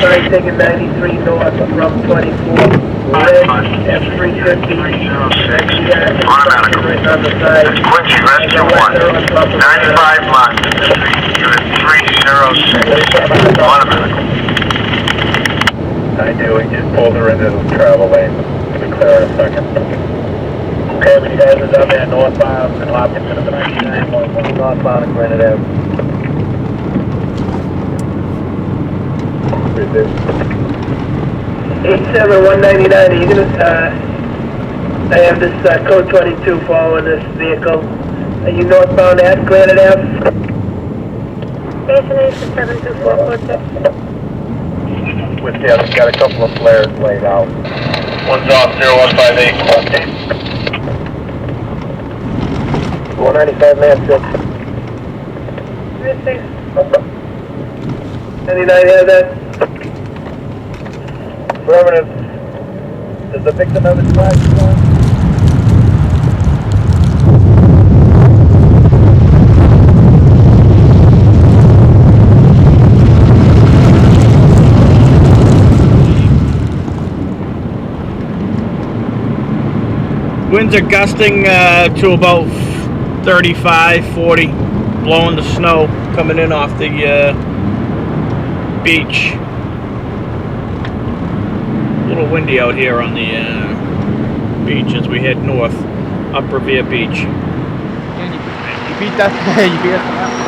Sorry, taking 93 north from 24. Red F350. Automatic. Right on the side. Quincy, rescue 1. 95 months. Unit 306. Automatic. I do, we just pulled her into the travel lane. Can we clear in a second? Okay, when you guys are down there northbound and Hopkins to the 99.1 northbound and Granite Ave. 87199, are you gonna, I have this code 22 following this vehicle. Are you northbound at Granite Ave? Station 72446. With the other, got a couple of flares laid out. One's off 0158. 195 man 6. 99, have that? Affirmative. Does the victim have his flag on? Winds are gusting to about 35, 40, blowing the snow coming in off the beach. A little windy out here on the beach as we head north up Revere Beach. You beat that? You beat it?